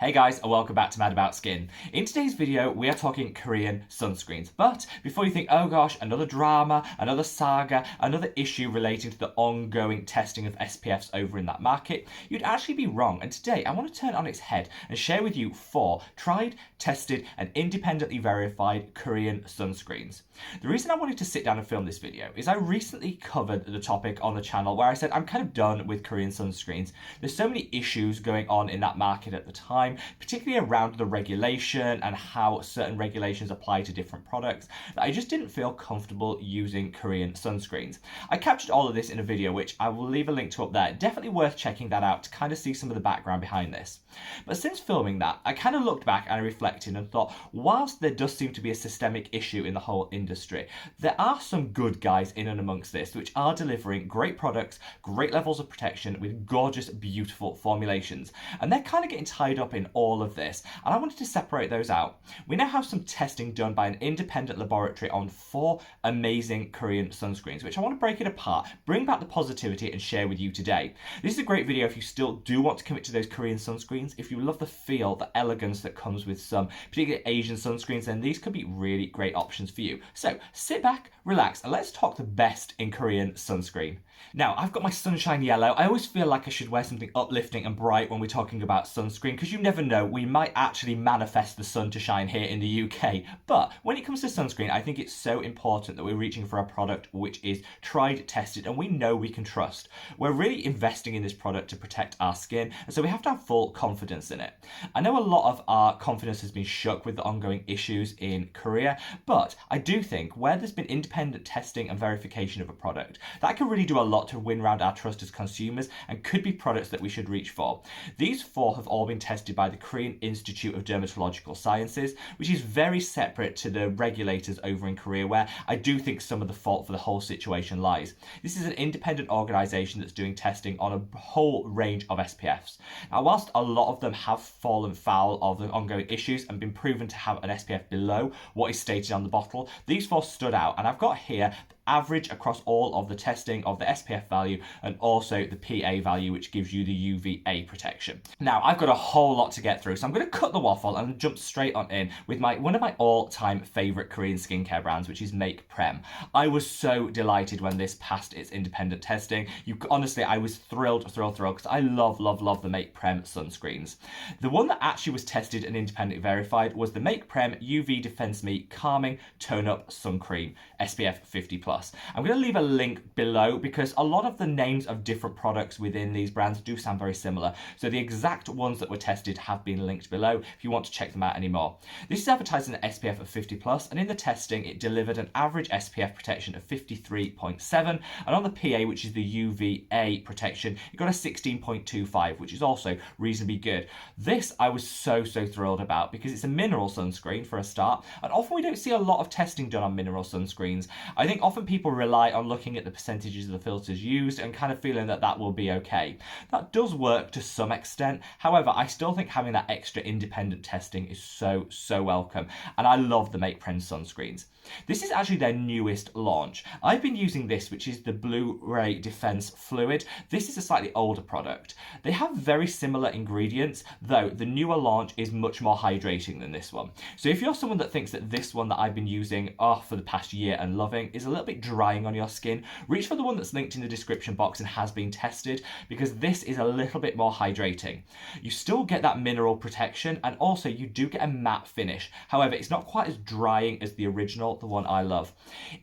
Hey guys, and welcome back to Mad About Skin. In today's video, we are talking Korean sunscreens. But before you think, oh gosh, another drama, another saga, another issue relating to the ongoing testing of SPFs over in that market, you'd actually be wrong. And today, I want to turn it on its head and share with you 4 tried, tested, and independently verified Korean sunscreens. The reason I wanted to sit down and film this video is I recently covered the topic on the channel where I said I'm kind of done with Korean sunscreens. There's so many issues going on in that market at the time, particularly around the regulation and how certain regulations apply to different products, that I just didn't feel comfortable using Korean sunscreens. I captured all of this in a video which I will leave a link to up there. Definitely worth checking that out to kind of see some of the background behind this. But since filming that, I kind of looked back and I reflected and thought, whilst there does seem to be a systemic issue in the whole industry, there are some good guys in and amongst this which are delivering great products, great levels of protection with gorgeous, beautiful formulations. And they're kind of getting tied up in all of this, and I wanted to separate those out. We now have some testing done by an independent laboratory on 4 amazing Korean sunscreens, which I want to break it apart, bring back the positivity and share with you today. This is a great video if you still do want to commit to those Korean sunscreens. If you love the feel, the elegance that comes with some particularly Asian sunscreens, then these could be really great options for you. So sit back, relax, and let's talk the best in Korean sunscreen. Now, I've got my sunshine yellow. I always feel like I should wear something uplifting and bright when we're talking about sunscreen, because you never know, we might actually manifest the sun to shine here in the UK. But when it comes to sunscreen, I think it's so important that we're reaching for a product which is tried, tested, and we know we can trust. We're really investing in this product to protect our skin, and so we have to have full confidence in it. I know a lot of our confidence has been shook with the ongoing issues in Korea, but I do think where there's been independent testing and verification of a product, that can really do a lot to win round our trust as consumers and could be products that we should reach for. These 4 have all been tested by the Korean Institute of Dermatological Sciences, which is very separate to the regulators over in Korea, where I do think some of the fault for the whole situation lies. This is an independent organisation that's doing testing on a whole range of SPFs. Now, whilst a lot of them have fallen foul of the ongoing issues and been proven to have an SPF below what is stated on the bottle, these 4 stood out, and I've got here average across all of the testing of the SPF value and also the PA value, which gives you the UVA protection. Now, I've got a whole lot to get through, so I'm going to cut the waffle and jump straight on in with one of my all-time favourite Korean skincare brands, which is Prem. I was so delighted when this passed its independent testing. Honestly, I was thrilled, because I love the Prem sunscreens. The one that actually was tested and independently verified was the Prem UV Defense Me Calming Tone-Up Sun Cream, SPF 50+. I'm going to leave a link below because a lot of the names of different products within these brands do sound very similar. So the exact ones that were tested have been linked below if you want to check them out anymore. This is advertising an SPF of 50+, and in the testing it delivered an average SPF protection of 53.7, and on the PA, which is the UVA protection, it got a 16.25, which is also reasonably good. This I was so thrilled about because it's a mineral sunscreen for a start, and often we don't see a lot of testing done on mineral sunscreens. I think often people rely on looking at the percentages of the filters used and kind of feeling that that will be okay. That does work to some extent. However, I still think having that extra independent testing is so welcome, and I love the Prem sunscreens. This is actually their newest launch. I've been using this, which is the Blu-ray Defense Fluid. This is a slightly older product. They have very similar ingredients, though the newer launch is much more hydrating than this one. So if you're someone that thinks that this one that I've been using for the past year and loving is a little bit drying on your skin, reach for the one that's linked in the description box and has been tested, because this is a little bit more hydrating. You still get that mineral protection, and also you do get a matte finish. However, it's not quite as drying as the original, the one I love.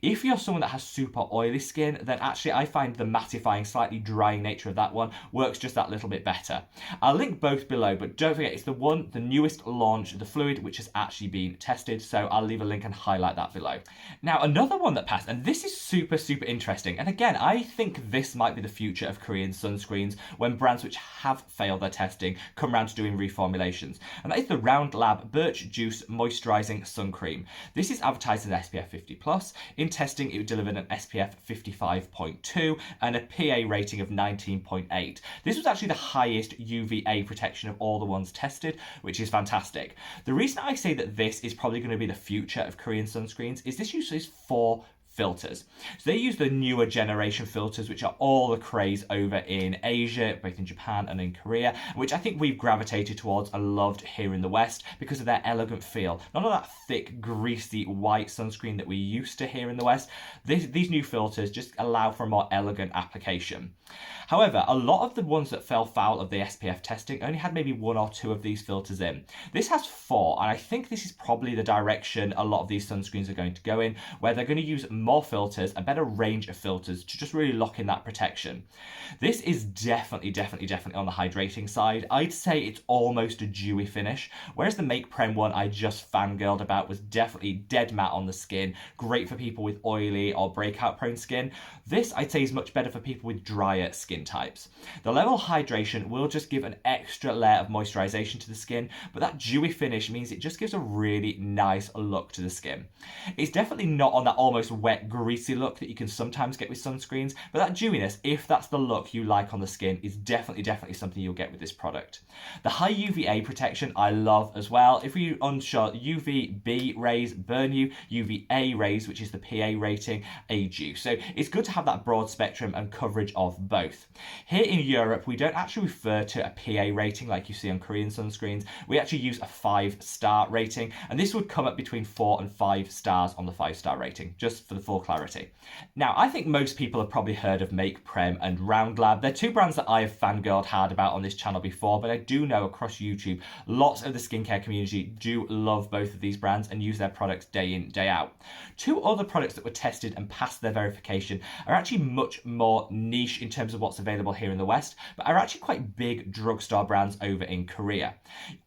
If you're someone that has super oily skin, then actually I find the mattifying, slightly drying nature of that one works just that little bit better. I'll link both below, but don't forget it's the newest launch, the fluid, which has actually been tested, so I'll leave a link and highlight that below. Now, another one that passed, and this is super interesting, and again, I think this might be the future of Korean sunscreens when brands which have failed their testing come around to doing reformulations, and that is the Round Lab Birch Juice Moisturizing Sun Cream. This is advertised as SPF 50+. In testing, it delivered an SPF 55.2 and a PA rating of 19.8. This was actually the highest UVA protection of all the ones tested, which is fantastic. The reason I say that this is probably going to be the future of Korean sunscreens is this uses 4 filters. So they use the newer generation filters, which are all the craze over in Asia, both in Japan and in Korea, which I think we've gravitated towards and loved here in the West because of their elegant feel. None of that thick, greasy, white sunscreen that we used to here in the West. These new filters just allow for a more elegant application. However, a lot of the ones that fell foul of the SPF testing only had maybe 1 or 2 of these filters in. This has 4, and I think this is probably the direction a lot of these sunscreens are going to go in, where they're going to use more filters, a better range of filters to just really lock in that protection. This is definitely on the hydrating side. I'd say it's almost a dewy finish, whereas the Make Prem one I just fangirled about was definitely dead matte on the skin, great for people with oily or breakout prone skin. This I'd say is much better for people with drier skin types. The level of hydration will just give an extra layer of moisturization to the skin, but that dewy finish means it just gives a really nice look to the skin. It's definitely not on that almost wet, greasy look that you can sometimes get with sunscreens, but that dewiness, if that's the look you like on the skin, is definitely something you'll get with this product. The high UVA protection I love as well. If you're unsure, UVB rays burn you, UVA rays, which is the PA rating, aid you. So it's good to have that broad spectrum and coverage of both. Here in Europe, we don't actually refer to a PA rating like you see on Korean sunscreens. We actually use a 5-star rating, and this would come up between 4 and 5 stars on the 5-star rating, just for the full clarity. Now, I think most people have probably heard of Make Prem and Round Lab. They're 2 brands that I have fangirled hard about on this channel before, but I do know across YouTube, lots of the skincare community do love both of these brands and use their products day in, day out. 2 other products that were tested and passed their verification are actually much more niche in terms of what's available here in the West, but are actually quite big drugstore brands over in Korea.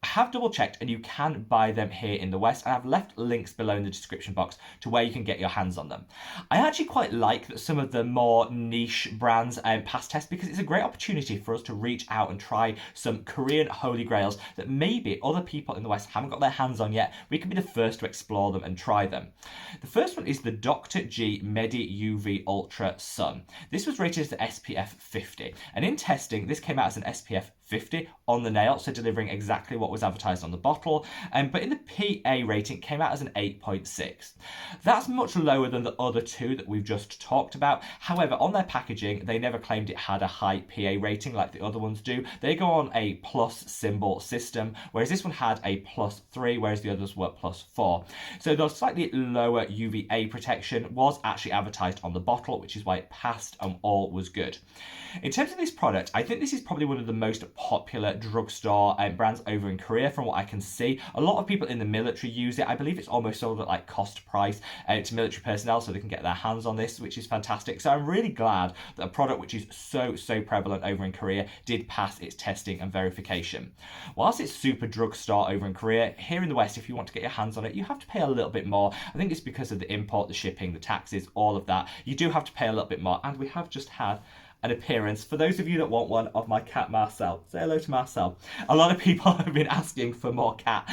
I have double checked and you can buy them here in the West, and I've left links below in the description box to where you can get your hands on them. I actually quite like that some of the more niche brands pass test, because it's a great opportunity for us to reach out and try some Korean holy grails that maybe other people in the West haven't got their hands on yet. We can be the first to explore them and try them. The first one is the Dr. G Medi UV Ultra Sun. This was rated as the SPF 50, and in testing this came out as an SPF 50 on the nail, so delivering exactly what was advertised on the bottle, but in the PA rating it came out as an 8.6. That's much lower than the other 2 that we've just talked about. However, on their packaging they never claimed it had a high PA rating like the other ones do. They go on a plus symbol system, whereas this one had a +3, whereas the others were +4. So the slightly lower UVA protection was actually advertised on the bottle, which is why it passed and all was good. In terms of this product, I think this is probably one of the most popular drugstore brands over in Korea from what I can see. A lot of people in the military use it. I believe it's almost sold at like cost price to military personnel so they can get their hands on this, which is fantastic. So I'm really glad that a product which is so prevalent over in Korea did pass its testing and verification. Whilst it's super drugstore over in Korea, here in the West, if you want to get your hands on it, you have to pay a little bit more. I think it's because of the import, the shipping, the taxes, all of that. You do have to pay a little bit more, and we have just had an appearance, for those of you that want one, of my cat Marcel. Say hello to Marcel. A lot of people have been asking for more cat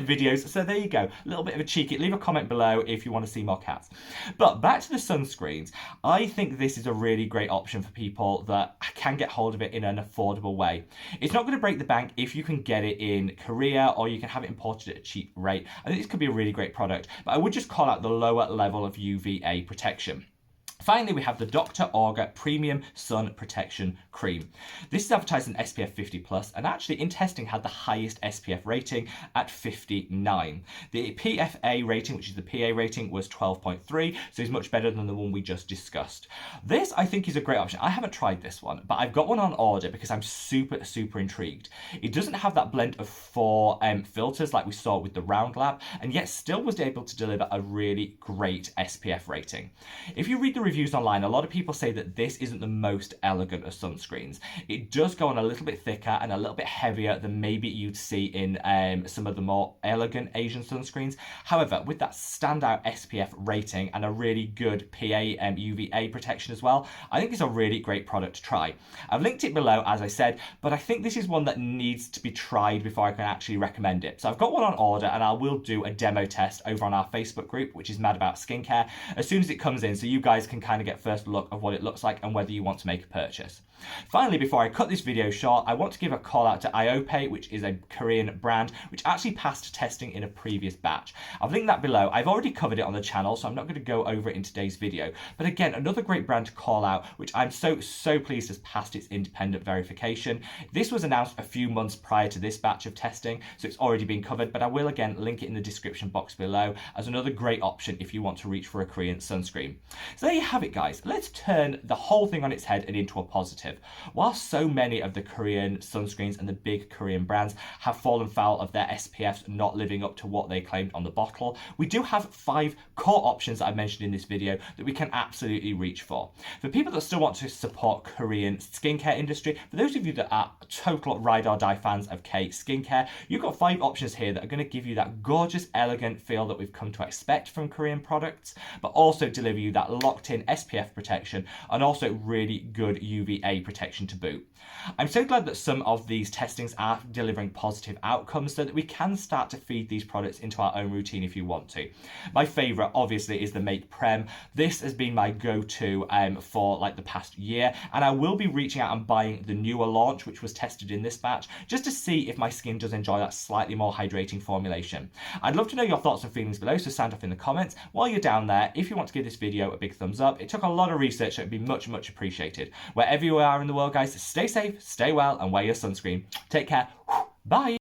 videos, so there you go. A little bit of a cheeky, leave a comment below if you want to see more cats. But back to the sunscreens, I think this is a really great option for people that can get hold of it in an affordable way. It's not going to break the bank if you can get it in Korea or you can have it imported at a cheap rate. I think this could be a really great product, but I would just call out the lower level of UVA protection. Finally, we have the Dr. Orga Premium Sun Protection Cream. This is advertised in SPF 50+, and actually in testing had the highest SPF rating at 59. The PFA rating, which is the PA rating, was 12.3, so it's much better than the one we just discussed. This, I think, is a great option. I haven't tried this one, but I've got one on order because I'm super intrigued. It doesn't have that blend of 4 filters like we saw with the Round Lab, and yet still was able to deliver a really great SPF rating. If you read the reviews online, a lot of people say that this isn't the most elegant of sunscreens. It does go on a little bit thicker and a little bit heavier than maybe you'd see in some of the more elegant Asian sunscreens. However, with that standout SPF rating and a really good PA UVA protection as well, I think it's a really great product to try. I've linked it below, as I said, but I think this is one that needs to be tried before I can actually recommend it. So I've got one on order, and I will do a demo test over on our Facebook group, which is Mad About Skincare, as soon as it comes in, so you guys can kind of get first look of what it looks like and whether you want to make a purchase. Finally, before I cut this video short, I want to give a call out to Iope, which is a Korean brand which actually passed testing in a previous batch. I've linked that below. I've already covered it on the channel, so I'm not going to go over it in today's video. But again, another great brand to call out, which I'm so pleased has passed its independent verification. This was announced a few months prior to this batch of testing, so it's already been covered, but I will again link it in the description box below as another great option if you want to reach for a Korean sunscreen. So there you have it, guys. Let's turn the whole thing on its head and into a positive. While so many of the Korean sunscreens and the big Korean brands have fallen foul of their SPFs not living up to what they claimed on the bottle, we do have 5 core options that I mentioned in this video that we can absolutely reach for. For people that still want to support Korean skincare industry, for those of you that are total ride or die fans of K skincare, you've got 5 options here that are going to give you that gorgeous, elegant feel that we've come to expect from Korean products, but also deliver you that locked in SPF protection and also really good UVA protection to boot. I'm so glad that some of these testings are delivering positive outcomes so that we can start to feed these products into our own routine if you want to. My favourite obviously is the Make Prem. This has been my go-to for like the past year, and I will be reaching out and buying the newer launch which was tested in this batch just to see if my skin does enjoy that slightly more hydrating formulation. I'd love to know your thoughts and feelings below, so sound off in the comments. While you're down there, if you want to give this video a big thumbs up, it took a lot of research, so it'd be much appreciated. Wherever you are in the world, guys, stay safe, stay well, and wear your sunscreen. Take care. Bye.